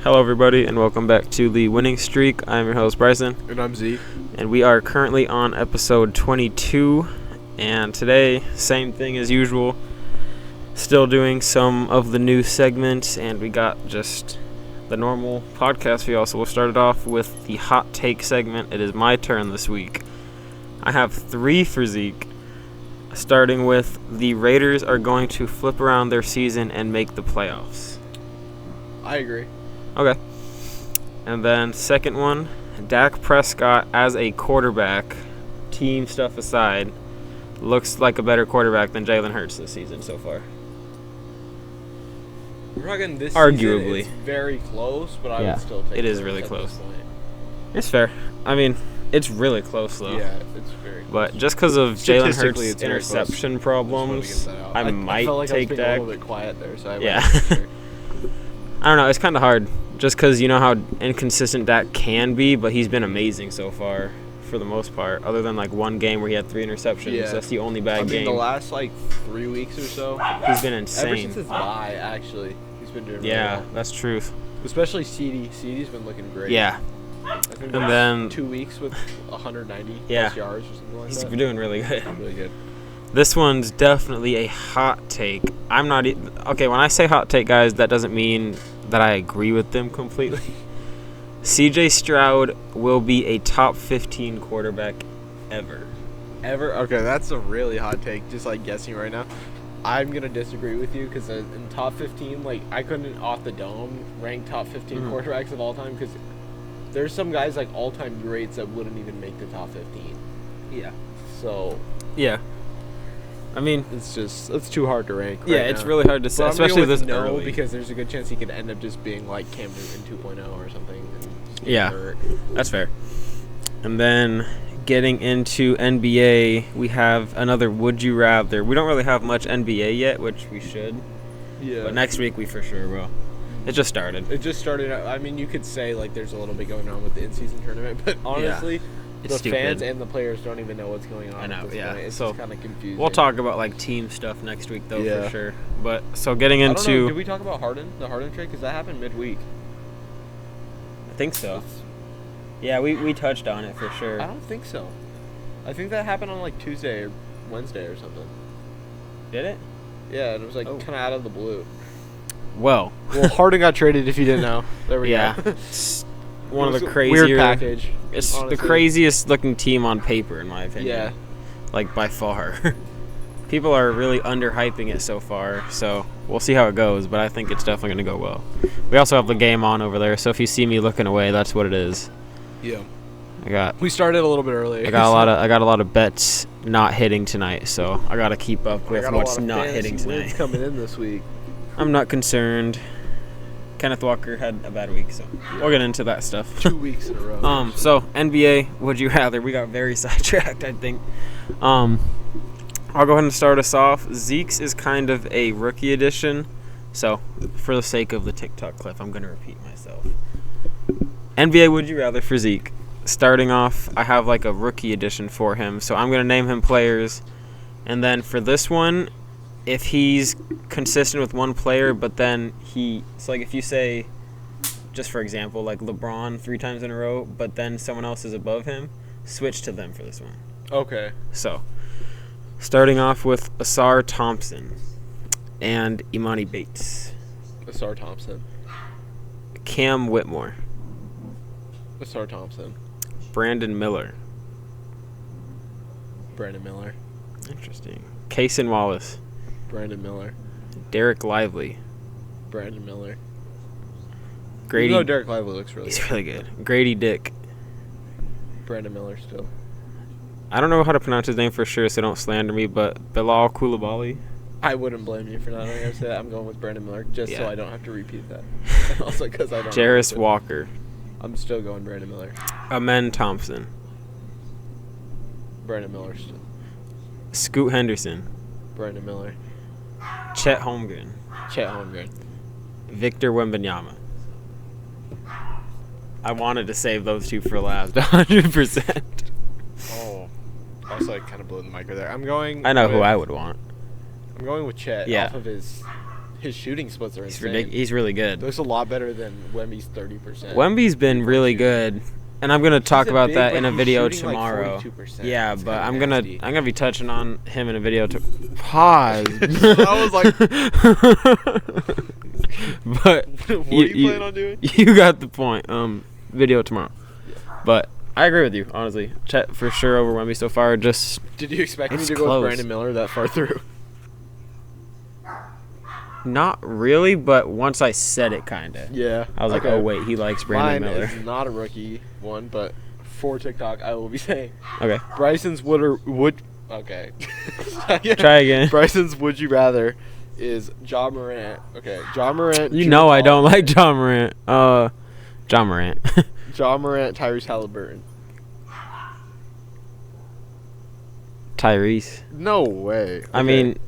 Hello, everybody, and welcome back to The Winning Streak. I'm your host, Bryson. And I'm Z. And we are currently on episode 22. And today, same thing as usual. Still doing some of the new segments, and we got just the normal podcast feel. So we'll start it off with the hot take segment. It is my turn this week. I have 3 for Zeke. Starting with the Raiders are going to flip around their season and make the playoffs. I agree. Okay. And then second one, Dak Prescott as a quarterback, team stuff aside, looks like a better quarterback than Jalen Hurts this season so far. We're not getting this Arguably. season. It's very close, but I would still take it is really close. It's fair. I mean, it's really close, though. Yeah, it's very close. But just because of Jalen Statistically, Hurts' it's very interception close. problems, I might felt like take I was being Dak. a little bit quiet there, so I Yeah. wasn't sure. I don't know. It's kind of hard just because you know how inconsistent Dak can be, but he's been amazing so far for the most part, other than like one game where he had 3 interceptions. Yeah. That's the only bad game. the last 3 weeks or so, He's been insane. ever since his bye, actually, he's been doing really Yeah, well. that's truth. Especially CD. CD's been looking great. Yeah. I think And then 2 weeks with 190 Yeah. plus yards or something like He's that. doing really good. Really good. This one's definitely a hot take. I'm not okay, when I say hot take, guys, that doesn't mean that I agree with them completely. CJ Stroud will be a top 15 quarterback ever. Ever? Okay, that's a really hot take, just guessing right now. I'm going to disagree with you because in top 15, I couldn't off the dome rank top 15 quarterbacks of all time because there's some guys all-time greats that wouldn't even make the top 15. Yeah. So, Yeah. I mean, it's too hard to rank. yeah, right it's now. really hard to say, But especially I'm this going with no early. because there's a good chance he could end up just being like Cam Newton 2.0 or something. And just get Yeah. hurt. That's fair. And then getting into NBA, we have another Would You Rather. We don't really have much NBA yet, which we should. Yeah. But next week we for sure will. It just started. It just started. I mean, you could say there's a little bit going on with the in-season tournament, but honestly, It's the stupid. fans and the players don't even know what's going on. I know, At this yeah. point. It's So, just kind of confusing. We'll talk about team stuff next week though Yeah. for sure. But so getting I don't know, into did we talk about Harden, the Harden trade? Because that happened midweek. I think so. Yeah, we touched on it for sure. I don't think so. I think that happened on Tuesday or Wednesday or something. Did it? Yeah, and it was Oh. kind of out of the blue. Well, Well, Harden got traded. If you didn't know, there we yeah. go. It's one of It the was a crazier weird package. It's honestly. the craziest looking team on paper in my opinion. Yeah. By far. People are really underhyping it so far, so we'll see how it goes, but I think it's definitely going to go well. We also have the game on over there, so if you see me looking away, that's what it is. Yeah. We started a little bit early. I got a lot of bets not hitting tonight, so I got to keep up with what's not hitting tonight. coming in this week. I'm not concerned. Kenneth Walker had a bad week, so we'll get into that stuff. 2 weeks in a row. So NBA, would you rather? We got very sidetracked, I think. I'll go ahead and start us off. Zeke's is kind of a rookie edition, so for the sake of the TikTok clip, I'm going to repeat myself. NBA, would you rather for Zeke? Starting off, I have a rookie edition for him, so I'm going to name him players. And then for this one, if he's consistent with one player, but then if you say, just for example, LeBron 3 times in a row, but then someone else is above him, switch to them for this one. Okay. So, starting off with Asar Thompson and Imani Bates. Asar Thompson. Cam Whitmore. Asar Thompson. Brandon Miller. Brandon Miller. Interesting. Kaysen Wallace. Brandon Miller. Derek Lively. Brandon Miller. Grady. No, Derek Lively looks really He's good. really good. Grady Dick. Brandon Miller still. I don't know how to pronounce his name for sure, so don't slander me, but Bilal Coulibaly. I wouldn't blame you for not knowing how to say that. I'm going with Brandon Miller just so Yeah. I don't have to repeat that. And also because I don't know Jarris how to- Walker. I'm still going Brandon Miller. Amen Thompson. Brandon Miller still. Scoot Henderson. Brandon Miller. Chet Holmgren. Chet Holmgren. Victor Wembanyama. I wanted to save those two for last, 100%. Oh. Also, I kind of blew the micro there. I'm going I know with, who I would want. I'm going with Chet Yeah. off of his his shooting splits are He's insane. He's really good. Looks a lot better than Wemby's 30%. Wemby's been really good, and I'm gonna talk about big, that but in a he's video shooting, like, tomorrow. 42%. Yeah, It's but kinda nasty. I'm gonna be touching on him in a video. Pause. I was like, but what are you planning on doing? You got the point. Video tomorrow. But I agree with you, honestly. Chet for sure over Wemby so far. Just Did you expect me It's to go close. with Brandon Miller that far through? not really, but once I said it, kinda. Yeah. I was like, oh wait, he likes Brandon Mine Miller. is not a rookie one, but for TikTok, I will be saying Okay, Bryson's would. Okay. try again. Bryson's would you rather is Ja Morant. Okay, Ja Morant. You Jrue know I don't Holiday, like John Morant. John Morant. Ja Morant, Tyrese Halliburton. Tyrese. No way. I Okay. mean,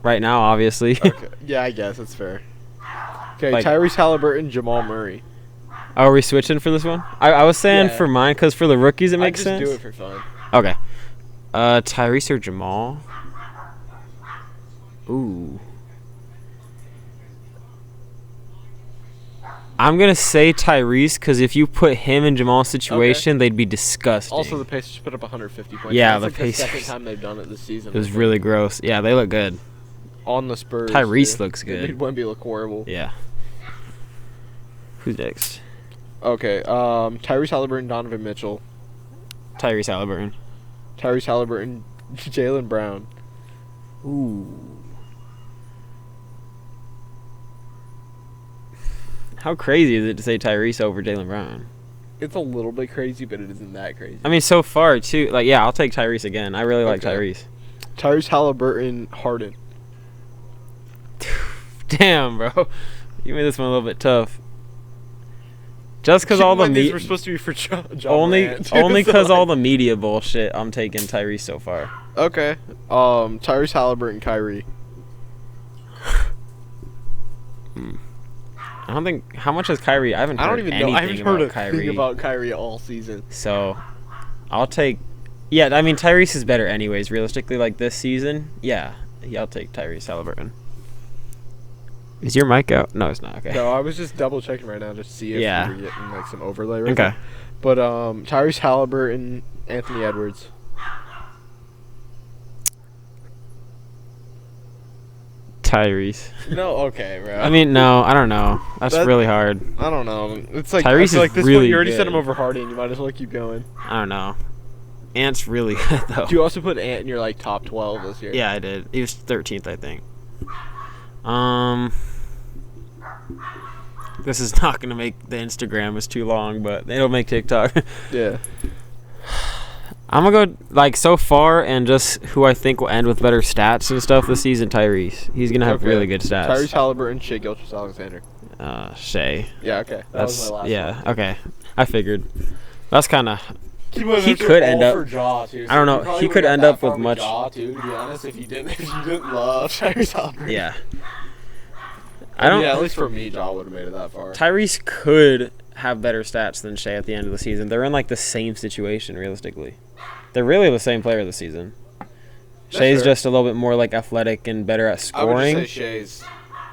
right now, obviously. Okay. Yeah, I guess that's fair. Okay, Like- Tyrese Halliburton, Jamal Murray. Are we switching for this one? I was saying Yeah. for mine because for the rookies it makes I just sense. do it for fun. Okay. Tyrese or Jamal? Ooh. I'm gonna say Tyrese because if you put him in Jamal's situation, they'd be disgusting. Also, the Pacers put up 150 points. Yeah, That's the like the second Pacers. time they've done it this season. It was really gross. Yeah, they look good. on the Spurs. Tyrese too. looks They good. made Wemby look horrible. Yeah. Who's next? Okay, Tyrese Halliburton, Donovan Mitchell. Tyrese Halliburton. Tyrese Halliburton, Jaylen Brown. Ooh. How crazy is it to say Tyrese over Jaylen Brown? It's a little bit crazy, but it isn't that crazy. I mean, so far, too. Like, yeah, I'll take Tyrese again. I really like Okay. Tyrese. Tyrese Halliburton, Harden. Damn, bro. You made this one a little bit tough. Just because all the these media, were supposed to be for John only Morant, because so, all the media bullshit, I'm taking Tyrese so far. Okay. Tyrese Halliburton, Kyrie. I don't think. How much is Kyrie? I haven't heard I don't even know. anything I haven't heard about a Kyrie. thing about Kyrie all season. So, I'll take. Yeah, I mean Tyrese is better anyways. Realistically, like this season, yeah, I'll take Tyrese Halliburton. Is your mic out? No, it's not. Okay. No, I was just double checking right now to see if Yeah. we were getting like some overlay right Okay. now. But Tyrese Halliburton, Anthony Edwards. Tyrese. No, okay, bro. I mean, no, I don't know. That's That- really hard. I don't know. It's like Tyrese I feel like is this really one, you already good. set him over Harden. You might as well keep going. I don't know. Ant's really good though. Do you also put Ant in your like top 12 this year? Yeah, I did. He was 13th, I think. This is not gonna make the Instagram. It's too long, but it'll make TikTok. Yeah. I'm gonna go like so far and just who I think will end with better stats and stuff this season. Tyrese. He's gonna have Okay. really good stats. Tyrese Halliburton, Shea Gilgeous-Alexander. Shea. Yeah, okay. That was That's my last yeah. one. Okay, I figured. That's kind of. He could end up- For Jaw, too, I don't know, you probably he could would've end got up that with far much- Jaw, too, to be honest, if you didn't love Tyrese Halliburton. Yeah. I don't. Yeah, at least for me, Jaw would have made it that far. Tyrese could have better stats than Shea at the end of the season. They're in like the same situation realistically. They're really the same player this season. Shea's fair. just a little bit more like athletic and better at I would scoring. just say Shea's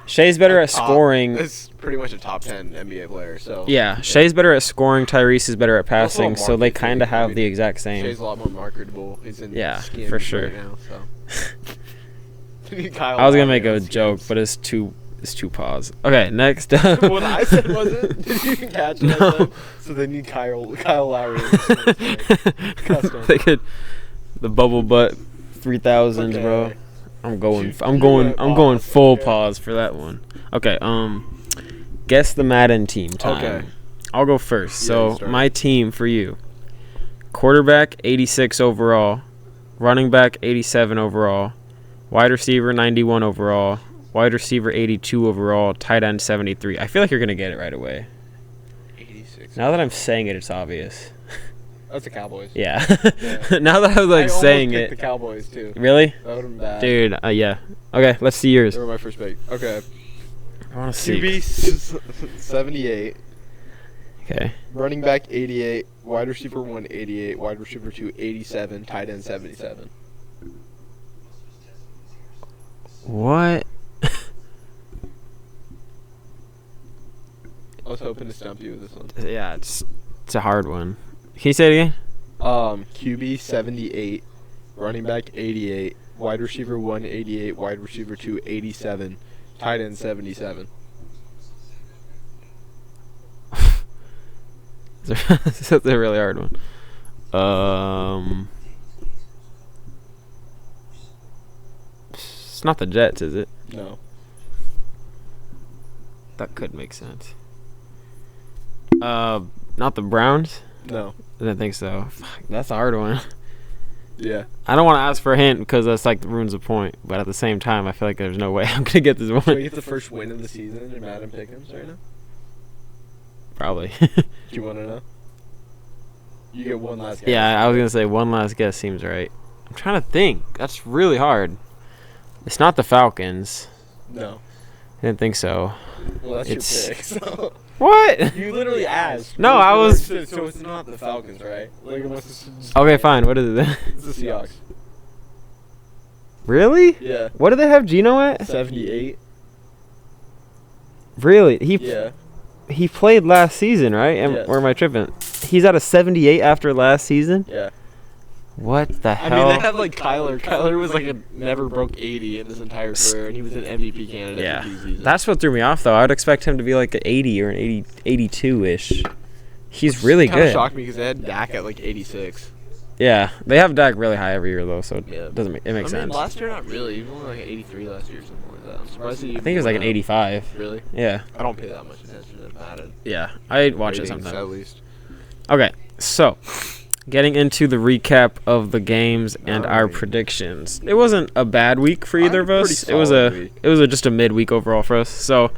Shea's better a at top- scoring. Is pretty much a top 10 NBA player. So Yeah, Shea's better at scoring. Tyrese is better at Also a passing. So they market kind of thing, have dude. the exact same. Shea's a lot more marketable. He's in Yeah, Skims for sure. right now. So Kyle I was gonna Lowry make a on joke, Skims. but it's too pause. Okay, next. What I said wasn't. Did you even catch what I No. said? So they need Kyle Lowry. in the Skims. Custom. They could the bubble butt 3000s, bro. Okay. I'm going. You- I'm you going. went I'm going pause, full okay. pause for that one. Okay. Guess the Madden team time. Okay. I'll go first. Yeah, you So start. my team for you: quarterback 86 overall, running back 87 overall, wide receiver 91 overall, wide receiver 82 overall, tight end 73. I feel like you're gonna get it right away. 86. Now that I'm saying it, it's obvious. That's the Cowboys. Yeah. Yeah. Now that I was like I almost saying picked it. the Cowboys too. Really? That would have been bad. Dude, yeah. Okay, let's see yours. They were my first pick. Okay. I want to see. QB 78, Okay. running back 88, wide receiver 1 88, wide receiver 2 87, tight end 77. What? was hoping to stump you with this one. Yeah, it's a hard one. Can you say it again? QB 78, running back 88, wide receiver 1 88, wide receiver 2 87, tight end 77. That's a really hard one. It's not the Jets, is it? No. That could make sense. Not the Browns? No. I didn't think so. Fuck, that's a hard one. Yeah. I don't want to ask for a hint because that's like ruins the point. But at the same time, I feel like there's no way I'm gonna get this Can we one. get the first win of the season in Madden Pick'ems right now? Probably. Do you want to know? You get one last guess. Yeah, I was gonna say one last guess seems right. I'm trying to think. That's really hard. It's not the Falcons. No. I didn't think so. Well, that's It's- your pick. So. What? You literally asked. No, I was- So it's not the Falcons, right? Like, unless it's Okay, fine. What is it then? It's the Seahawks. Really? Yeah. What do they have Gino at? 78. Really? Yeah. He played last season, right? Yes. Or am I tripping? He's at a 78 after last season? Yeah. What the I hell? mean, they have like Kyler. Kyler was like never broke 80 in his entire career, and he was an MVP candidate. Yeah. for 2 seasons. That's what threw me off, though. I would expect him to be like an 80 or an 82-ish. He's really Kinda good. shocked me because they had Dak at like 86. Yeah, they have Dak really high every year, though, so it Yeah. doesn't make, it makes I mean, sense. last year not really. He was only like 83 last year or something like that. I'm surprised he. I think it was like an 85. Really? Yeah. I don't pay that much attention to Madden. Yeah, I watch it Ratings, sometimes. at least. Okay, so getting into the recap of the games and our Alright. predictions. It wasn't a bad week for either of Pretty us. It was solid week. just a midweek overall for us. So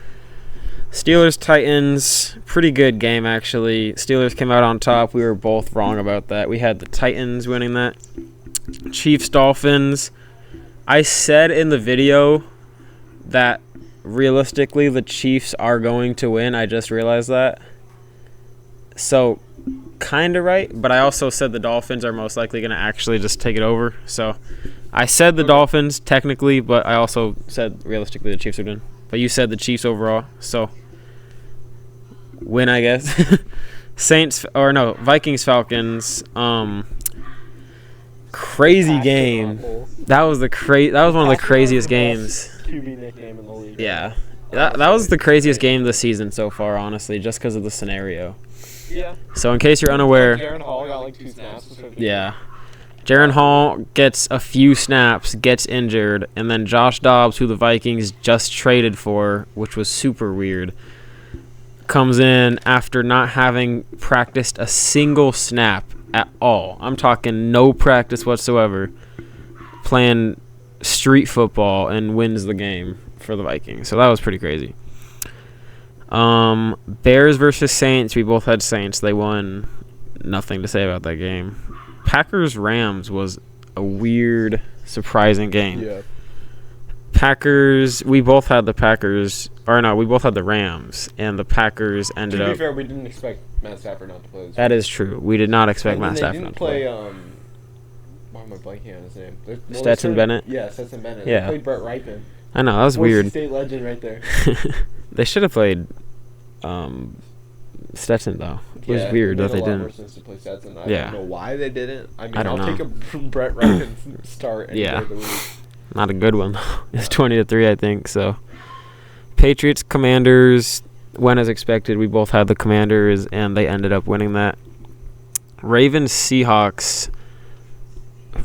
Steelers Titans, pretty good game actually. Steelers came out on top. We were both wrong about that. We had the Titans winning that. Chiefs Dolphins. I said in the video that realistically the Chiefs are going to win. I just realized that. So kind of right, but I also said the Dolphins are most likely going to actually just take it over. So I said the Dolphins technically, but I also said realistically the Chiefs would win. But you said the Chiefs overall, so win, I guess. Vikings Falcons. Crazy game. That was one of the craziest games. QB nickname in the league. Yeah. That was the craziest game this season so far, honestly, just because of the scenario. Yeah. So in case you're unaware, Jaron Hall got like 2 snaps. yeah, Jaron Hall gets a few snaps, gets injured, and then Josh Dobbs, who the Vikings just traded for, which was super weird, comes in after not having practiced a single snap at all. I'm talking no practice whatsoever, playing street football and wins the game for the Vikings. So that was pretty crazy. Bears versus Saints. We both had Saints. They won. Nothing to say about that game. Packers-Rams was a weird, surprising game. Yeah. Packers. We both had the Packers. Or no, we both had the Rams. And the Packers ended To be up. fair, we didn't expect Matt Stafford not to play this That is true. We did not expect And Matt then Stafford they not didn't to play. why am I blanking on his name? Stetson Bennett? Yeah, Stetson Bennett. Yeah. They played Brett Rypien. I know, that was Boise weird. State legend right there. They should have played Stetson, though. It was weird that they More didn't. sense to play Stetson. I Yeah. don't know why they didn't. I mean, I don't I'll know. take a Brett Rypien start any Yeah. day of the week. Not a good one, though. It's 20-3, I think. So, Patriots, Commanders went as expected. We both had the Commanders, and they ended up winning that. Ravens, Seahawks.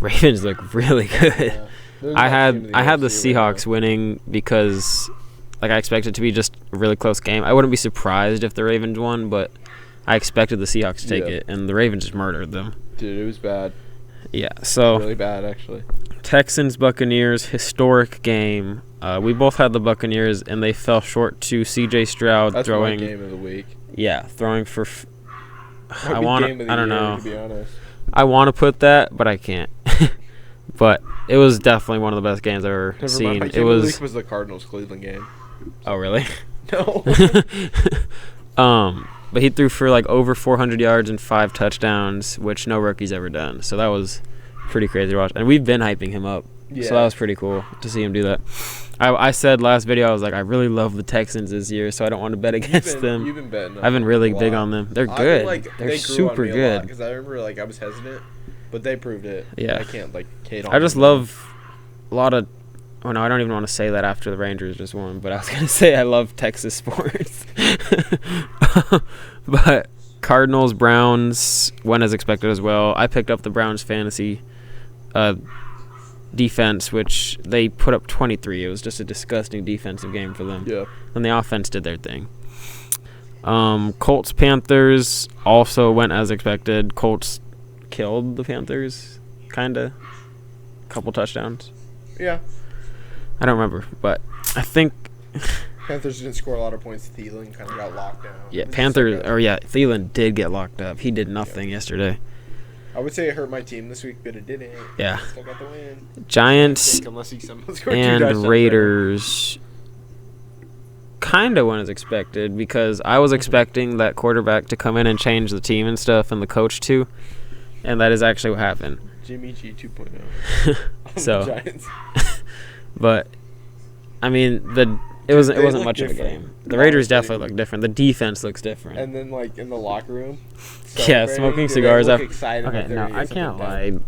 Ravens look really good. Yeah. They're I the best team in had the AFC right Seahawks now. winning because, like, I expected it to be just a really close game. I wouldn't be surprised if the Ravens won, but I expected the Seahawks to take Yeah. it, and the Ravens just murdered them. Dude, it was bad. Yeah, so Really bad, actually. Texans, Buccaneers, historic game. We both had the Buccaneers, and they fell short to C.J. Stroud That's throwing. my game of the week. Yeah, throwing for. Might I be want game of to. the I don't year, know. To be honest. I want to put that, but I can't. But it was definitely one of the best games I've ever Never seen. mind. My It game of the was. week was the Cardinals Cleveland game. Oh really? No. But he threw for like over 400 yards and 5 touchdowns, which no rookie's ever done. So that was pretty crazy to watch. And we've been hyping him up Yeah. So that was pretty cool to see him do that. I said last video, I was like, I really love the Texans this year, so I don't want to bet against them. You've been betting. I've been really big on them. They're good. They're super good. Because I remember I was hesitant, but they proved it. Yeah. I can't hate on I just them. love a lot of. Oh no, I don't even want to say that after the Rangers just won, but I was gonna say I love Texas sports. But Cardinals, Browns went as expected as well. I picked up the Browns fantasy defense, which they put up 23. It was just a disgusting defensive game for them. Yeah. And the offense did their thing. Colts, Panthers also went as expected. Colts killed the Panthers, kinda. Couple touchdowns. Yeah. I don't remember, but I think Panthers didn't score a lot of points. Thielen kind of got locked down. yeah, Thielen did get locked up. He did nothing yesterday. I would say it hurt my team this week, but it didn't. Yeah. Still got the win. Giants Unless he somehow scored 2 and touchdowns. Raiders kind of went as expected because I was expecting that quarterback to come in and change the team and stuff and the coach too, and that is actually what happened. Jimmy G 2.0. So, The Giants. but I mean it wasn't look much of a different. game. The Raiders Honestly. definitely look different. The defense looks different. And then in the locker room. Yeah, celebrating, smoking they cigars look after. excited Okay, that they're no, gonna I get can't something done. lie.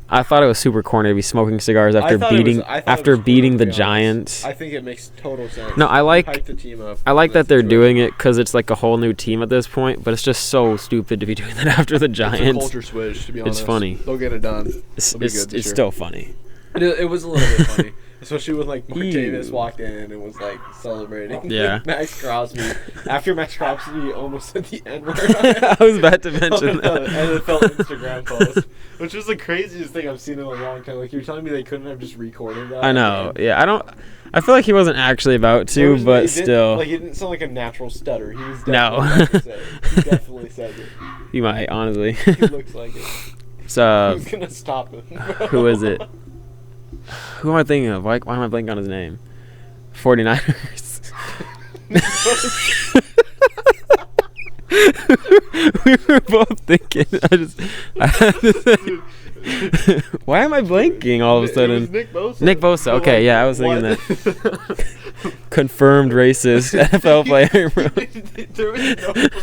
I thought it was super corny to be smoking cigars after I thought it was beating cool, the to be honest. Giants. I think it makes total sense. No, I like Hype the team up. that they're doing it because it's like a whole new team at this point. But it's just so stupid to be doing that after the It's a Giants. culture switch, to be honest. It's funny. They'll get it done. It's It'll be good this year. still funny. It was a little bit funny. Especially when Mark Ew. Davis walked in and was celebrating. Yeah. Max Crosby. After Max Crosby almost said the N-word. I was about to mention that. NFL Instagram post, which was the craziest thing I've seen in a long time. You're telling me they couldn't have just recorded that? I know. Yeah, I feel like he wasn't actually about to, but still. It didn't sound like a natural stutter. He was No. definitely about to say it. He definitely said it. You might, honestly. He looks like it. So, Who's gonna stop him? who is it? Who am I thinking of? Why am I blanking on his name? 49ers. We were both thinking. Why am I blanking all of a It sudden? was Nick Bosa. Nick Bosa. But, Okay, yeah, I was thinking that. Confirmed racist NFL player, bro. There was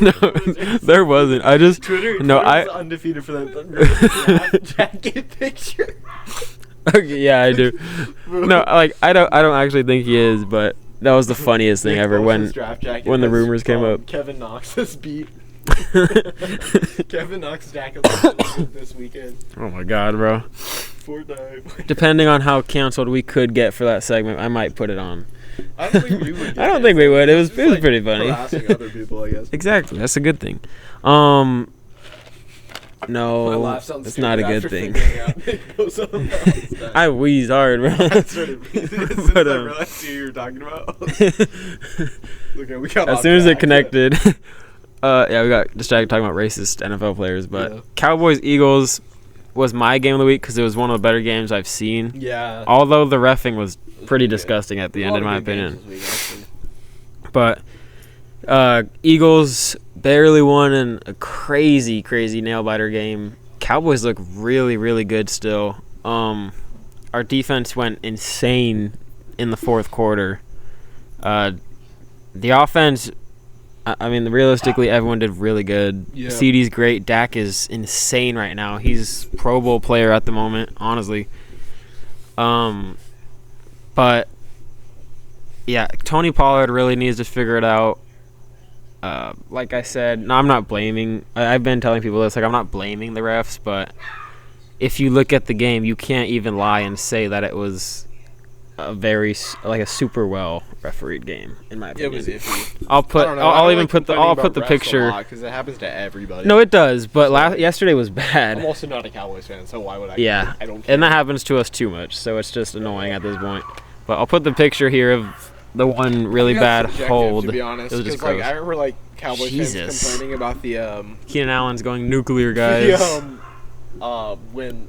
No, there wasn't. I just Twitter I was undefeated for that jacket picture. Okay, yeah, I do. No, I don't actually think he is, but that was the funniest thing Nick ever Bosa's draft jacket when the has, rumors came up. Kevin Knox's beat. Kevin Knox jacket looks this weekend. Oh my god, bro. 4-time. Depending on how canceled we could get for that segment, I might put it on. I don't think we would. I don't think we would. It was pretty funny. Harassing other people, I guess. Exactly. That's a good thing. My No, laugh sounds it's not a stupid good after thing. figuring out Nick Bosa on the outside. I wheezed hard, bro. I started breathing as soon But, as I realized who you were talking about. Okay, we got as off soon as it track. connected, yeah, we got distracted talking about racist NFL players. But Yeah. Cowboys Eagles was my game of the week because it was one of the better games I've seen. Yeah. Although the reffing was pretty good. disgusting at the A end, lot in of my good games opinion. this week, actually. But Eagles barely won in a crazy nail biter game. Cowboys look really, really good still. Our defense went insane in the fourth quarter. The offense, I mean, realistically, everyone did really good. Yeah. CeeDee's great. Dak is insane right now. He's Pro Bowl player at the moment, honestly. But yeah, Tony Pollard really needs to figure it out. Like I said, no, I'm not blaming. I've been telling people this. Like, I'm not blaming the refs, but if you look at the game, you can't even lie and say that it was a super well refereed game, in my It opinion. was iffy. I'll even put the picture. Because it happens to everybody. No, it does. But yesterday was bad. I'm also not a Cowboys fan, so why would I? Yeah, I don't care. and that happens to us too much, so it's just annoying at this point. But I'll put the picture here of the one really bad That's subjective, hold. to be honest. It was just 'Cause, gross. I remember Cowboys Jesus. fans complaining about the Keenan Allen's going nuclear, guys. when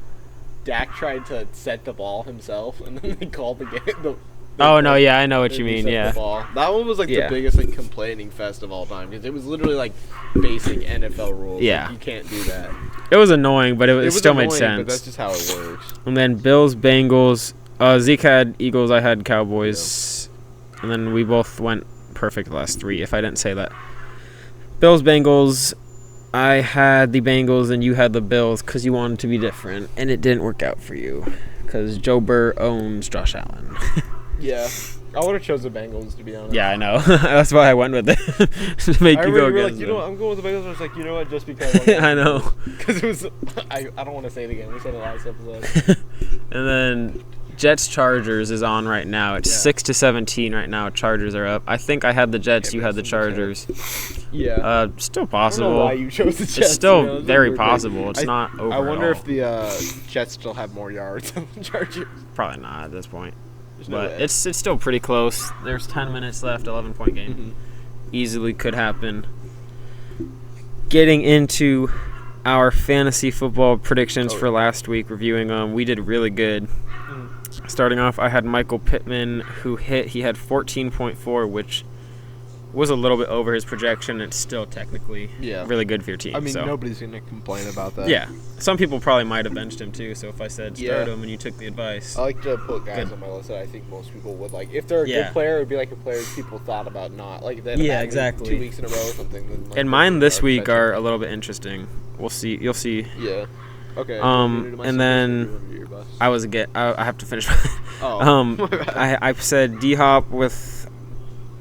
Dak tried to set the ball himself, and then they called the game. Oh no, yeah, I know what they you mean. reset the Yeah, ball. That one was Yeah. the biggest complaining fest of all time because it was literally basic NFL rules. Yeah. You can't do that. it was annoying, but it was still made annoying, sense. But that's just how it works. And then Bills, Bengals. Zeke had Eagles, I had Cowboys, and then we both went perfect the last 3, if I didn't say that. Bills, Bengals, I had the Bengals and you had the Bills because you wanted to be different, and it didn't work out for you because Joe Burr owns Josh Allen. Yeah. I would have chose the Bengals, to be honest. Yeah, I know. That's why I went with it. To make you go against you know what, I'm going with the Bengals. I was like, you know what, just because. I know. Because it was, I don't want to say it again. We said it last episode. And then Jets Chargers is on right now. It's 6-17 right now. Chargers are up. I think I had the Jets. You had the Chargers. Yeah. Still possible. I don't know why you chose the Jets. It's still very possible. It's not over. I wonder at if the Jets still have more yards than the Chargers. Probably not at this point. No But way. it's still pretty close. There's 10 minutes left, 11-point game. Mm-hmm. Easily could happen. Getting into our fantasy football predictions for last week, reviewing them, we did really good. Mm-hmm. Starting off, I had Michael Pittman, who hit. He had 14.4, which was a little bit over his projection. It's still technically really good for your team. I mean, so. nobody's going to complain about that. Yeah. Some people probably might have benched him, too. So if I said start him and you took the advice. I like to put guys on my list that I think most people would like. If they're a good player, it would be like a player people thought about not. Like, they had exactly. 2 weeks in a row or something. Then, like, and mine this week are a little bit interesting. We'll see. You'll see. Yeah. Okay. And then I have to finish. I said D-Hop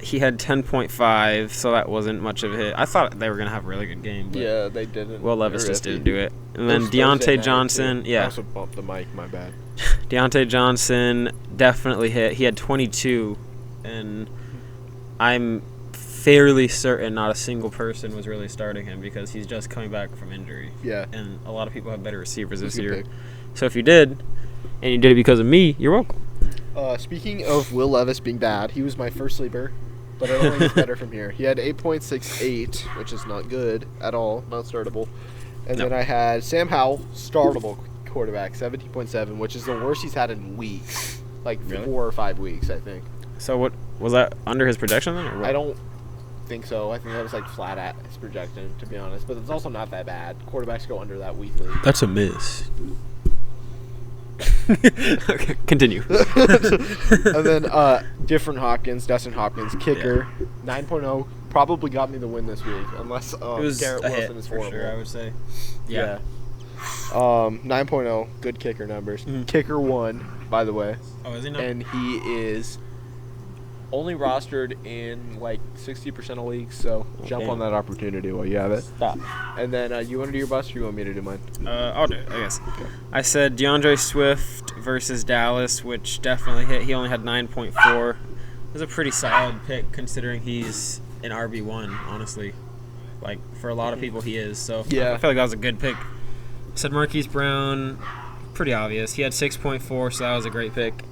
he had 10.5, so that wasn't much of a hit. I thought they were going to have a really good game. But they didn't. Will Levis just didn't do it. And then Deontay Johnson. I also bumped the mic, my bad. Deontay Johnson definitely hit. He had 22, and I'm fairly certain not a single person was really starting him because he's just coming back from injury. Yeah. And a lot of people have better receivers this Good year. pick. So if you did, and you did it because of me, you're welcome. Speaking of Will Levis being bad, he was my first sleeper, but it only gets better from here. He had 8.68, which is not good at all, not startable. And then I had Sam Howell, startable quarterback, 17.7, which is the worst he's had in weeks, like 4 or 5 weeks, I think. So what was that under his projection then? Or what? I don't think so. I think that was like flat at his projection, to be honest. But it's also not that bad. Quarterbacks go under that weekly. That's a miss. Okay, continue. And then Dustin Hopkins, kicker, 9.0, probably got me the win this week, unless Garrett Wilson is horrible. Sure, I would say. Yeah. 9.0, good kicker numbers. Mm-hmm. Kicker 1, by the way. Oh, is he not? And he is only rostered in like 60% of leagues, so jump on that opportunity while you have it. Stop. And then you want to do your bust, or you want me to do mine? I'll do it, I guess. Okay. I said DeAndre Swift versus Dallas, which definitely hit. He only had 9.4. It was a pretty solid pick considering he's an RB1, honestly. Like, for a lot of people, he is. So I feel like that was a good pick. I said Marquise Brown, pretty obvious. He had 6.4, so that was a great pick.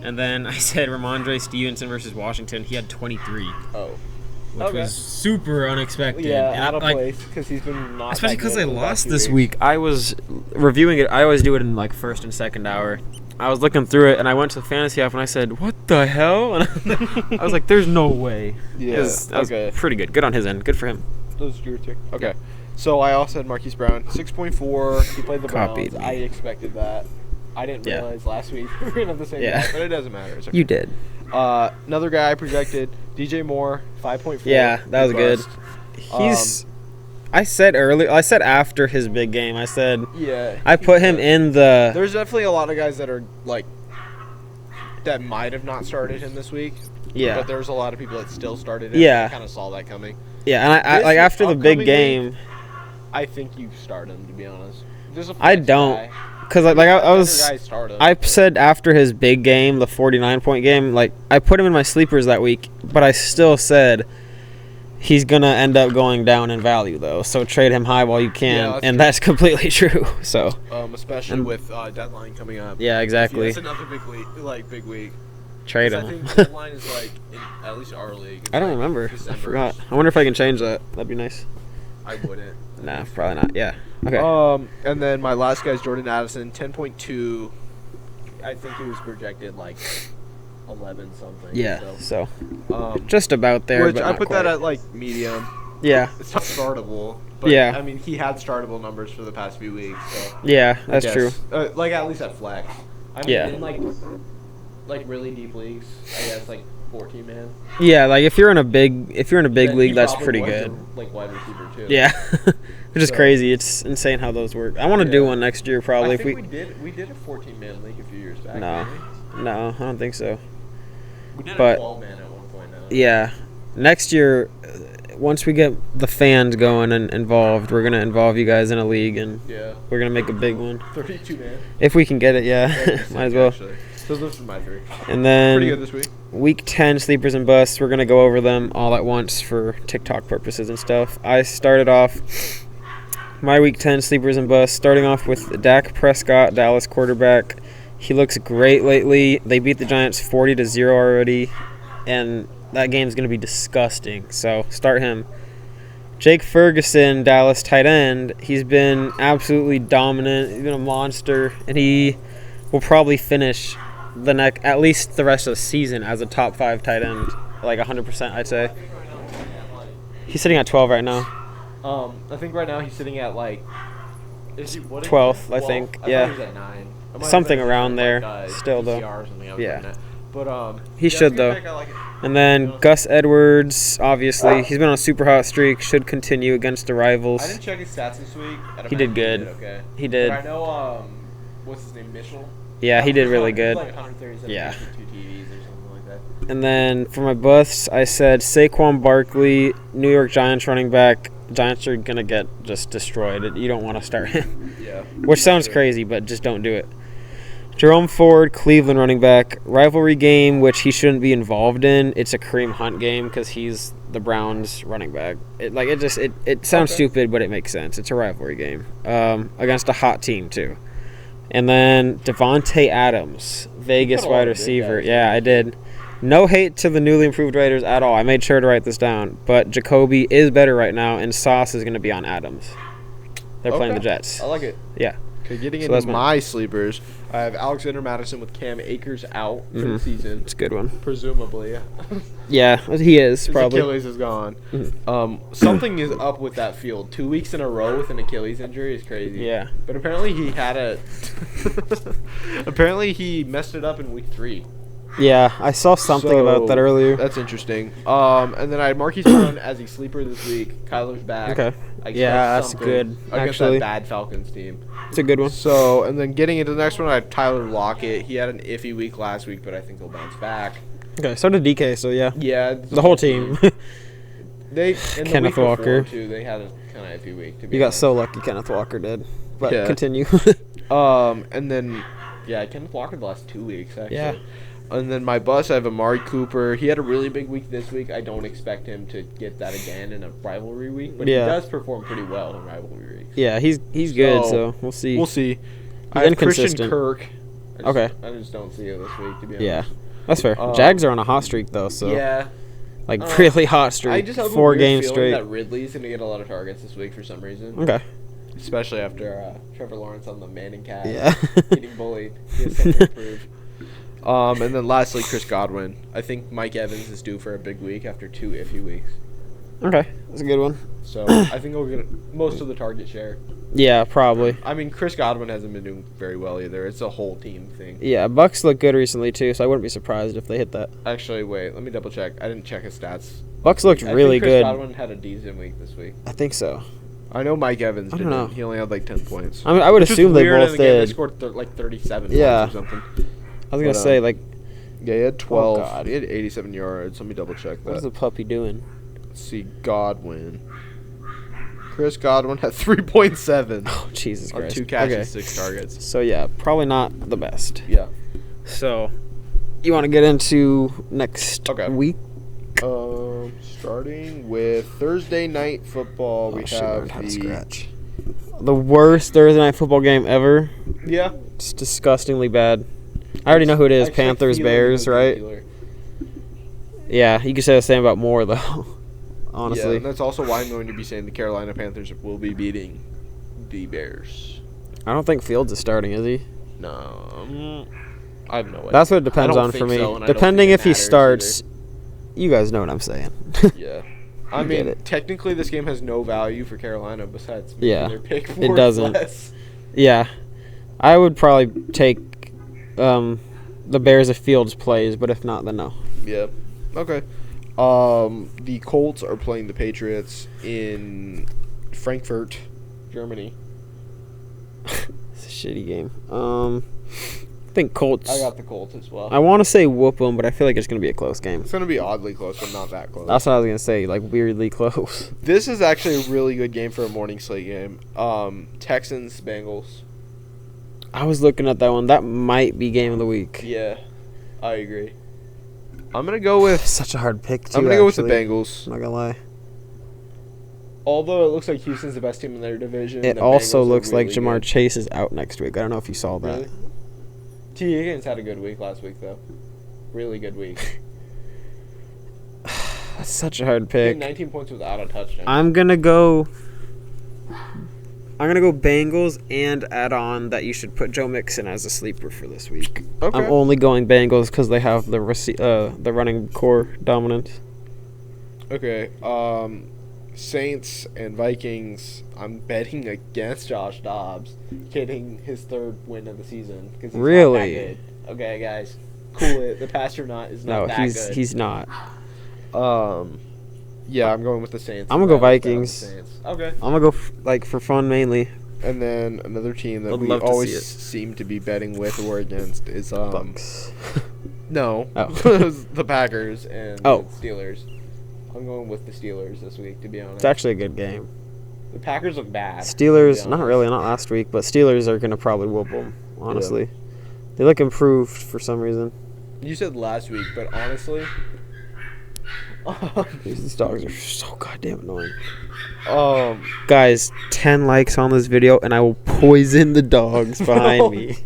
And then I said Ramondre Stevenson versus Washington. He had 23. Oh. Which was super unexpected. Yeah, and out of place because he's been not. Especially because they lost this week. I was reviewing it. I always do it in like first and second hour. I was looking through it and I went to the fantasy app and I said, "What the hell?" And I was like, "There's no way." Yeah, that was pretty good. Good on his end. Good for him. Those are your two. Okay. So I also had Marquise Brown, 6.4. He played the Browns. Copied me. I expected that. I didn't realize last week we were going to have the same guy, but it doesn't matter. It's okay. You did. Another guy I projected, DJ Moore, 5.4. Yeah, that was good. I said after his big game, I said I put him in the. There's definitely a lot of guys that are like that might have not started him this week. Yeah. But there's a lot of people that still started him. Yeah. I kind of saw that coming. Yeah, and I like after the big game. Week, I think you start him, to be honest. I don't. Because I said after his big game, the 49-point game, like I put him in my sleepers that week, but I still said he's gonna end up going down in value though. So trade him high while you can, and that's completely true. So especially with deadline coming up. Yeah, exactly. That's another big week. Trade him. I think deadline is like at least our league. I don't remember. I forgot. I wonder if I can change that. That'd be nice. I wouldn't. Nah, probably not. Yeah. Okay. And then my last guy is Jordan Addison, 10.2. I think he was projected like 11 something. Yeah. So just about there. Which but I not put quite. that at like medium. Yeah. It's not startable. But yeah. I mean, he had startable numbers for the past few weeks. So yeah, that's true. Like at least at flex. I mean, in like like really deep leagues, I guess like 14 man. Yeah, like if you're in a big Then league, he that's probably pretty was good. a, like wide receiver too. Yeah, which is So- crazy. It's insane how those work. I want to do Yeah. one next year probably I if think we did a 14 man league a few years back. No. Didn't No, I don't think so. we did But- a 12 man at one point now. Yeah, next year, once we get the fans going and involved, we're gonna involve you guys in a league and Yeah. we're gonna make a big one 32 man. if we can get it. Yeah, might as well. Actually. So those are my 3. And then Pretty good this week. week 10 sleepers and busts. We're gonna go over them all at once for TikTok purposes and stuff. I started off my week 10 sleepers and busts, starting off with Dak Prescott, Dallas quarterback. He looks great lately. They beat the Giants 40-0 already, and that game's gonna be disgusting. So start him. Jake Ferguson, Dallas tight end. He's been absolutely dominant. He's been a monster, and he will probably finish at least the rest of the season as a top 5 tight end, like 100%, I'd say. He's sitting at 12 right now. I think right now he's sitting at like. Is he what? 12th, I think, I yeah. thought he was at 9. It might have Something been around like, there, still, though. PCR or something I was Yeah. looking at. But He yeah, should, it's a good though. pick, I like it. And then Gus Edwards, obviously, he's been on a super hot streak. Should continue against the rivals. I didn't check his stats this week. I'd He did imagine good. Okay. He did. But I know what's his name, Mitchell. Yeah, he did really He's good. like 137 Yeah. for 2 TVs or something like that. And then for my busts, I said Saquon Barkley, New York Giants running back. Giants are gonna get just destroyed. You don't want to start him, Yeah. which sounds crazy, but just don't do it. Jerome Ford, Cleveland running back. Rivalry game, which he shouldn't be involved in. It's a Kareem Hunt game because he's the Browns running back. It sounds Okay. stupid, but it makes sense. It's a rivalry game against a hot team too. And then Devontae Adams, Vegas put a lot wide of big receiver. guys. Yeah, I did. No hate to the newly improved Raiders at all. I made sure to write this down. But Jacoby is better right now, and Sauce is going to be on Adams. They're playing the Okay. Jets. I like it. Yeah. Okay, getting So that's into my sleepers, I have Alexander Madison with Cam Akers out for the season, It's a good one. presumably. Yeah, he is His probably. Achilles is gone. Mhm. Something is up with that field. 2 weeks in a row with an Achilles injury is crazy. Yeah. But apparently he had a. Apparently he messed it up in week 3. Yeah, I saw something about that earlier. That's interesting. And then I had Marquise Brown as a sleeper this week. Kyler's back. Okay. I expect Yeah, that's something good, against actually. that bad Falcons team. It's a good one. So, and then getting into the next one, I had Tyler Lockett. He had an iffy week last week, but I think he'll bounce back. Okay, so did DK, so yeah. Yeah, The whole team. They in the Kenneth week before, Walker. too. They had a kind of iffy week. To be You got honest. so lucky Kenneth Walker did. But Yeah. continue. And then Kenneth Walker the last 2 weeks actually. Yeah. And then my bus, I have Amari Cooper. He had a really big week this week. I don't expect him to get that again in a rivalry week, but Yeah. he does perform pretty well in rivalry weeks. Yeah, he's good, so we'll see. We'll see. He's I have Christian inconsistent. Kirk. Okay. I just don't see it this week, to be honest. Yeah, that's fair. Um, Jags are on a hot streak though, so Yeah. like really hot I streak. just have 4 a weird games feeling straight. that Ridley's going to get a lot of targets this week for some reason. Okay. Especially after Trevor Lawrence on the Manning cast Yeah. getting bullied. He has something to prove. And then lastly, Chris Godwin. I think Mike Evans is due for a big week after 2 iffy weeks. Okay, that's a good one. So I think he'll get most of the target share. Yeah, probably. I mean, Chris Godwin hasn't been doing very well either. It's a whole team thing. Yeah, Bucks look good recently too, so I wouldn't be surprised if they hit that. Actually, wait. Let me double check. I didn't check his stats. Bucks looked I really think Chris good. Godwin had a decent week this week. I think so. I know Mike Evans I don't didn't. know. He only had like 10 points. I mean, I would Which is assume they weird in both the game. They did. scored like 37 Yeah. points or something. I was gonna But, say like, Yeah, he had 12. God. He had 87 yards. Let me double check what is that. the puppy doing? Let's see, Godwin. Chris Godwin had 3.7 Oh Jesus on Christ. 2 catches, Okay. 6 targets. So yeah, probably not the best. Yeah. So, you want to get into next Okay. week? Starting with Thursday night football, we shit, I have learned how to the scratch. The worst Thursday night football game ever. yeah. It's disgustingly bad. I already know who it is. I expect Panthers, Thielen Bears, to be right? Steeler. Yeah, you could say the same about more though. Honestly. Yeah, and that's also why I'm going to be saying the Carolina Panthers will be beating the Bears. I don't think Fields is starting, is he? No, I have no idea. That's what it I depends don't on for think me. so, and I don't Depending think if it he matters starts, you guys know what I'm saying. Yeah. I You get mean, it. technically, this game has no value for Carolina besides making Yeah, their pick it doesn't. less. Yeah, I would probably take the Bears if Fields plays, but if not, then no. Yeah. Okay. The Colts are playing the Patriots in Frankfurt, Germany. It's a shitty game. I think Colts. I got the Colts as well. I want to say whoop them, but I feel like it's going to be a close game. It's going to be oddly close, but not that close. That's what I was going to say, like weirdly close. This is actually a really good game for a morning slate game. Texans, Bengals. I was looking at that one. That might be game of the week. Yeah, I agree. I'm going to go with... Such a hard pick, too, I'm going to go with the Bengals. I'm not going to lie. Although it looks like Houston's the best team in their division. It the also Bengals looks are really like Jamar good. Chase is out next week. I don't know if you saw that. Really? T. Higgins had a good week last week, though. Really good week. That's such a hard He pick. had 19 points without a touchdown. I'm gonna go Bengals and add on that you should put Joe Mixon as a sleeper for this week. Okay. I'm only going Bengals because they have the running core dominance. Okay. Saints and Vikings. I'm betting against Josh Dobbs getting his third win of the season because he's Really? not that good. Okay, guys, cool it. The passer is not that good. He's not. Yeah, I'm going with the Saints. I'm gonna go Bet on the Vikings. Saints. Okay. I'm gonna go for fun mainly. And then another team that I'd we love to see always it. seem to be betting with or against is Bucks. No, Oh. it was the Packers and Oh. the Steelers. I'm going with the Steelers this week, to be honest. It's actually a good game. The Packers look bad. Steelers, to be not honest. really, not last week, but Steelers are gonna probably whoop them. Honestly, they look improved for some reason. You said last week, but honestly, These dogs are so goddamn annoying. um, Guys, 10 likes on this video, and I will poison the dogs behind me.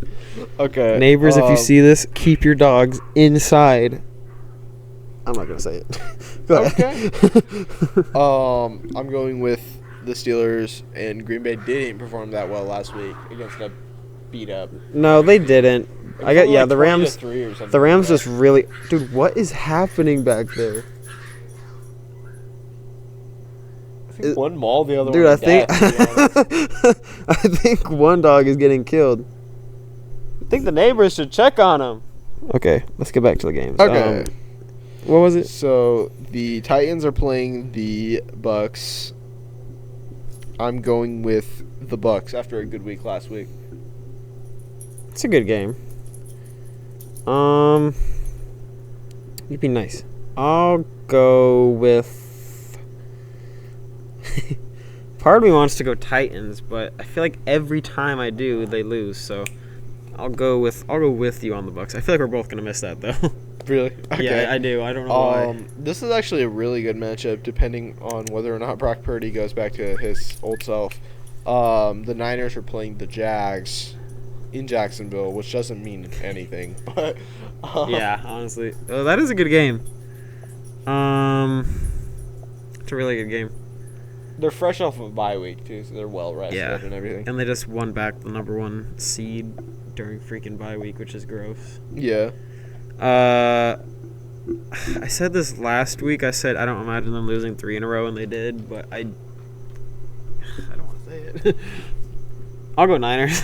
okay. Neighbors, if you see this, keep your dogs inside. I'm not gonna say it. Go ahead. Okay. I'm going with the Steelers, and Green Bay didn't perform that well last week against a beat up. No, they didn't. I got Like the 20 to Rams. 3 or something The Rams like just really, dude. What is happening back there? that. I think one mauled the other Dude, one. I think to death, to be honest. I think one dog is getting killed. I think the neighbors should check on him. Okay, let's get back to the games. Okay. What was it? So the Titans are playing the Bucks. I'm going with the Bucks after a good week last week. It's a good game. You'd be nice. I'll go with. Part of me wants to go Titans, but I feel like every time I do, they lose. So I'll go with you on the Bucks. I feel like we're both gonna miss that though. Really? Okay. Yeah, I do. I don't know why. This is actually a really good matchup, depending on whether or not Brock Purdy goes back to his old self. The Niners are playing the Jags in Jacksonville, which doesn't mean anything. But Yeah, honestly, that is a good game. It's a really good game. they're fresh off of a bye week too, so they're well rested Yeah. and everything. And they just won back the number 1 seed during freaking bye week, which is gross. Yeah. I said this last week. I said I don't imagine them losing 3 in a row, and they did. But I don't want to say it. I'll go Niners.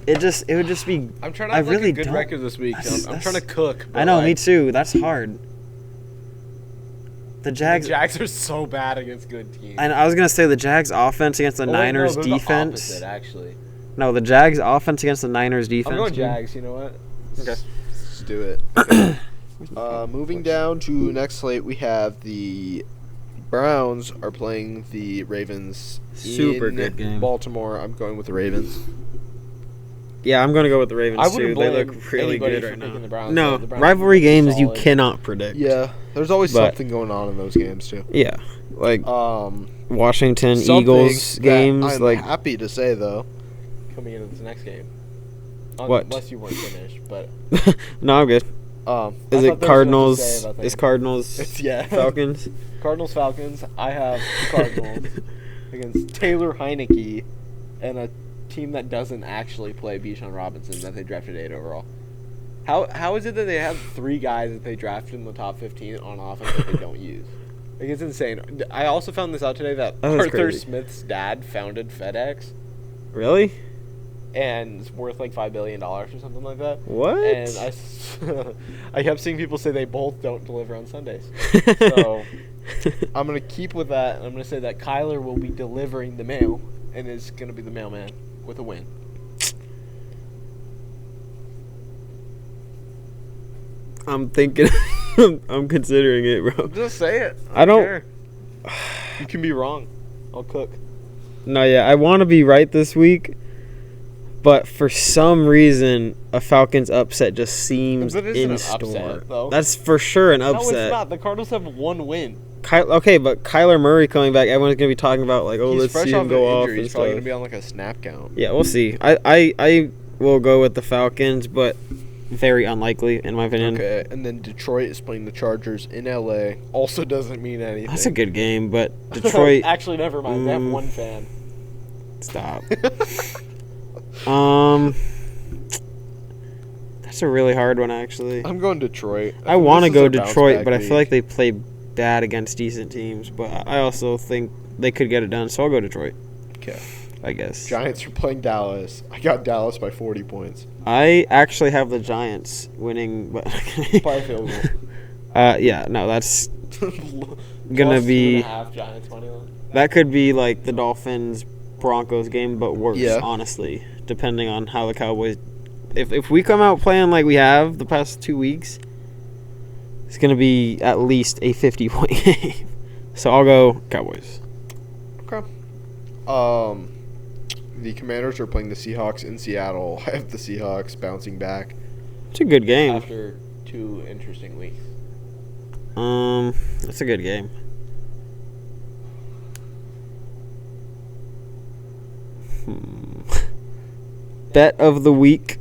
It would just be. I'm trying to I have really a good don't- record this week. That's- I'm trying to cook. I know, me too. That's hard. The The Jags. Jags are so bad against good teams. And I was gonna say the Jags offense against the Oh, wait, no, Niners they're the defense. opposite, actually. No, the Jags offense against the Niners defense. I'm going dude. Jags. You know what? Okay. Let's do it. Moving down to next slate, we have the Browns are playing the Ravens. Super in good game. Baltimore. I'm going with the Ravens. Yeah, I'm gonna go with the Ravens I too. wouldn't They blame look really anybody good for right picking now. the Browns, No, though. The Browns rivalry are games you solid. cannot predict. Yeah, there's always But- something going on in those games too. Yeah, like Um, Washington something Eagles that games. I'm Like happy to say though, coming into this next game. What? Unless you weren't finished, but no, I'm good. I Is thought it there was something to Cardinals? say about that Is game. Cardinals It's, yeah. Falcons? Cardinals Falcons. I have the Cardinals against Taylor Heineke and a team that doesn't actually play Bijan Robinson that they drafted 8 overall. How is it that they have 3 guys that they drafted in the top 15 on offense that they don't use? Like, it's insane. I also found this out today that That is Arthur crazy. Smith's dad founded FedEx. Really? and it's worth like $5 billion or something like that. What? And I kept seeing people say they both don't deliver on Sundays. So I'm going to keep with that. I'm going to say that Kyler will be delivering the mail and is going to be the mailman with a win. I'm thinking. I'm considering it, bro. Just say it. I don't care. You can be wrong. I'll cook. No, yeah, I want to be right this week, but for some reason, a Falcons upset just seems But it in isn't an store. upset, though. That's for sure an upset. No, it's not. The Cardinals have one win. Okay, but Kyler Murray coming back, everyone's gonna be talking about like, oh, He's let's fresh see off him an go off injury. and He's probably stuff. going to be on like a snap count. Yeah, we'll see. I will go with the Falcons, but very unlikely in my opinion. Okay, and then Detroit is playing the Chargers in LA. Also doesn't mean anything. That's a good game, but Detroit. Actually, never mind. They have one fan. Stop. That's a really hard one, actually. I'm going Detroit. I want to This is go their bounce Detroit, back but I week. feel like they play bad against decent teams. But I also think they could get it done, so I'll go Detroit. Okay. I guess. Giants are playing Dallas. I got Dallas by 40 points. I actually have the Giants winning, but By a field goal. yeah, no, that's gonna Plus be 2.5 Giants money line. that could be like the Dolphins Broncos game, but worse. Yeah. Honestly, depending on how the Cowboys. If we come out playing like we have the past 2 weeks, it's gonna be at least a 50-point game. So I'll go Cowboys. Okay. The Commanders are playing the Seahawks in Seattle. I have the Seahawks bouncing back It's a good game. after 2 interesting weeks. It's a good game. Bet of the week.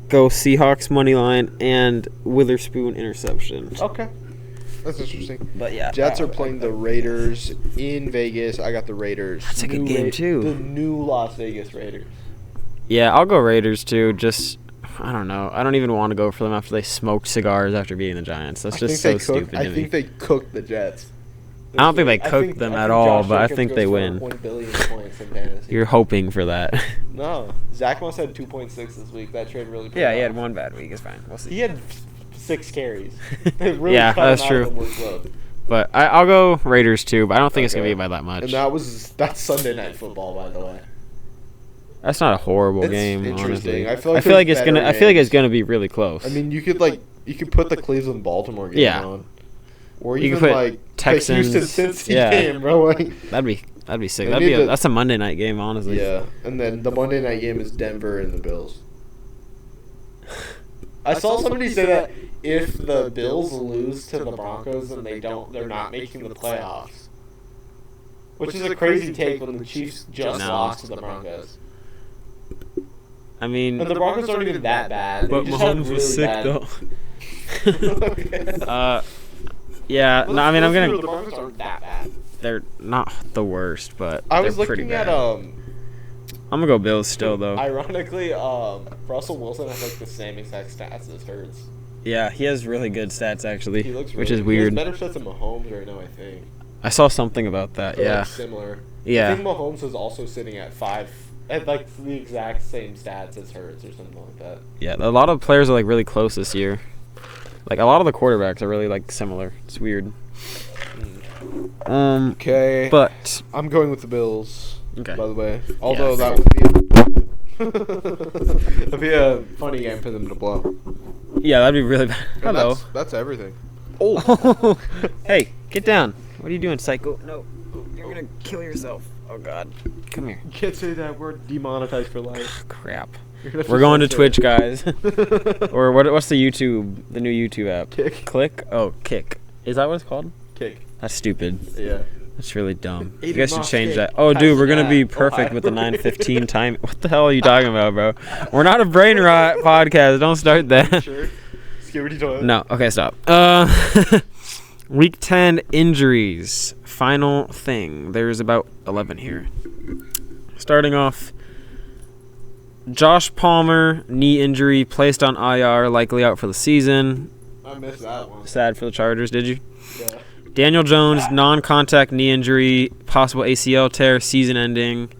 Go Seahawks money line and Witherspoon interception. Okay. That's interesting. But yeah, Jets are playing the Raiders in Vegas. I got the Raiders. That's a good game, too. The new Las Vegas Raiders. Yeah, I'll go Raiders too. Just I don't know. I don't even want to go for them after they smoked cigars after beating the Giants. That's just so stupid. I think they cooked the Jets. I don't think they cooked them at all, but I think they win. 1 billion points in fantasy. You're hoping for that. No, Zach Moss had 2.6 this week. That trade really. paid Yeah, he off. had one bad week. It's fine. We'll see. He had 6 carries. It really Yeah, cut him that's out true. of the workload. But I'll go Raiders too. But I don't think it's gonna be by that much. And that's Sunday Night Football, by the way. That's not a horrible It's game. interesting. Honestly, I feel like it's there's gonna. better I feel like it's games. gonna be really close. I mean, you could put the Cleveland Baltimore game Yeah. on, or You even could put like Texans- the Houston Cincy yeah. game, bro. Like, that'd be sick. They need to- That's a Monday night game, honestly. yeah, and then the Monday night game is Denver and the Bills. I saw somebody say that if the Bills lose to the Broncos, then they're not making the playoffs. Which is a crazy take when the Chiefs just No. lost to the Broncos. I mean, And the Broncos aren't even that bad. but They just had Mahomes was really sick bad- though. Okay. Yeah. Well, No, I mean, I'm The gonna. Broncos aren't that bad. They're not the worst, but I they're was pretty looking bad. at I'm gonna go Bills still though. Ironically, Russell Wilson has like the same exact stats as Hurts. Yeah, he has really good stats actually, He looks which really, is weird. He has better stats than Mahomes right now, I think. I saw something about that. They're, Yeah. like, similar. I Yeah. think Mahomes is also sitting at 5, at like the exact same stats as Hurts or something like that. Yeah. A lot of players are like really close this year. Like a lot of the quarterbacks are really like similar. It's weird. Okay. But I'm going with the Bills. okay. By the way, although Yes. that would be that'd be a funny game for them to blow. Yeah, that'd be really bad. And Hello. That's everything. Oh. Hey, get down. What are you doing, psycho? No, you're gonna kill yourself. Oh God, come here. You can't say that word. Demonetized for life. Crap. You're gonna have We're going to censor Twitch, it. guys. Or what's the new YouTube app? Kick. Click? Oh, Kick. Is that what it's called? Kick. That's stupid. Yeah. That's really dumb. You Aiden guys should Moss change Kick. that. Oh, dude, we're gonna be Hashtag perfect with the Ohio. 9:15 time. What the hell are you talking about, bro? We're not a brain rot podcast. Don't start that. Sure. Skibberty toilet. No. Okay, stop. Week 10 injuries. Final thing. There's about 11 here. Starting off, Josh Palmer, knee injury, placed on IR, likely out for the season. I missed that one. Sad for the Chargers, did you? Yeah. Daniel Jones, non-contact knee injury, possible ACL tear, season ending.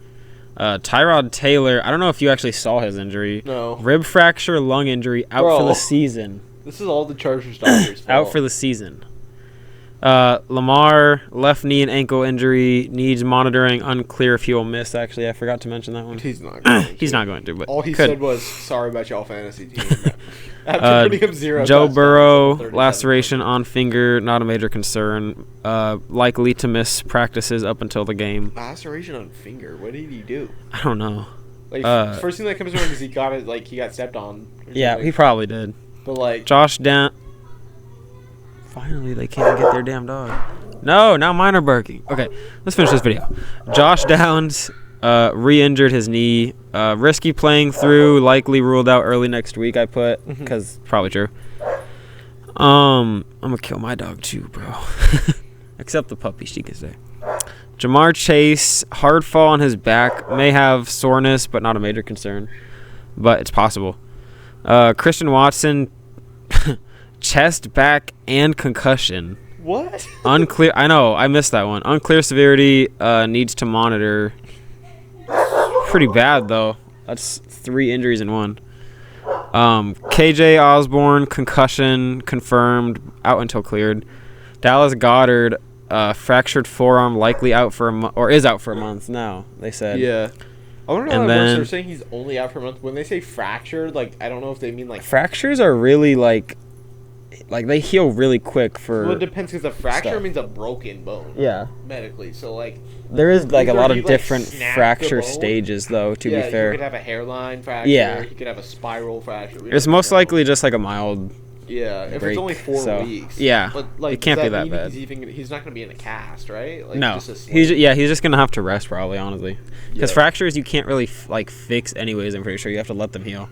Tyrod Taylor, I don't know if you actually saw his injury. No. Rib fracture, lung injury, out for the season. This is all the Chargers doctors' fault. Out for the season. Lamar, left knee and ankle injury, needs monitoring, unclear if he will miss. Actually, I forgot to mention that one. He's not going to. He's not going to, but all he could. said was, sorry about y'all fantasy team. After putting up 0 Joe touchdowns Burrow, in 37 laceration on finger, not a major concern. Likely to miss practices up until the game. Laceration on finger? What did he do? I don't know. Like, first thing that comes to mind is he got it, like, he got stepped on. Yeah, he probably did. But, like... Josh Down... Finally, they can't get their damn dog. No, now mine are barking. Okay, let's finish this video. Josh Downs re-injured his knee. Risky playing through, likely ruled out early next week, I put, because probably true. I'm going to kill my dog too, bro. Except the puppy, she can stay. Jamar Chase, hard fall on his back. May have soreness, but not a major concern. But it's possible. Christian Watson... chest, back, and concussion. What? Unclear. I know. I missed that one. Unclear severity. Needs to monitor. Pretty bad though. That's 3 injuries in one. KJ Osborne, concussion confirmed, out until cleared. Dallas Goedert, fractured forearm, likely out for a month, or is out for a month now. They said. Yeah. I wonder how And that works. then- They're saying he's only out for a month. When they say fractured, like, I don't know if they mean like. Fractures are really like they heal really quick for. Well, it depends because a fracture stuff. means a broken bone. Yeah. Medically, so like. There is like a Either lot you, of like, different snap the fracture bone. stages, though. To Yeah, be fair, you could have a hairline fracture. Yeah. You could have a spiral fracture. We it's don't most know. likely just like a mild. Yeah, if break, it's only 4 so, weeks. yeah, but like it can't does be that mean bad. He's not going to be in a cast, right? Like, No, just a sling? he's just gonna have to rest probably, honestly, because Yeah. fractures you can't really fix anyways. I'm pretty sure you have to let them heal.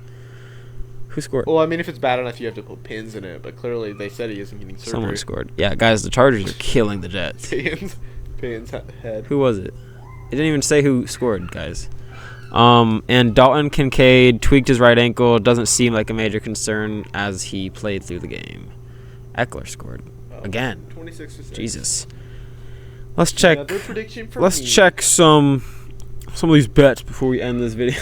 Who scored? Well, I mean, if it's bad enough, you have to put pins in it. But clearly, they said he isn't getting surgery. Someone scored. Yeah, guys, the Chargers are killing the Jets. Pins head. Who was it? It didn't even say who scored, guys. And Dalton Kincaid tweaked his right ankle. Doesn't seem like a major concern as he played through the game. Eckler scored again. 26-6. Jesus. Let's check. Another prediction for Let's me. check some of these bets before we end this video.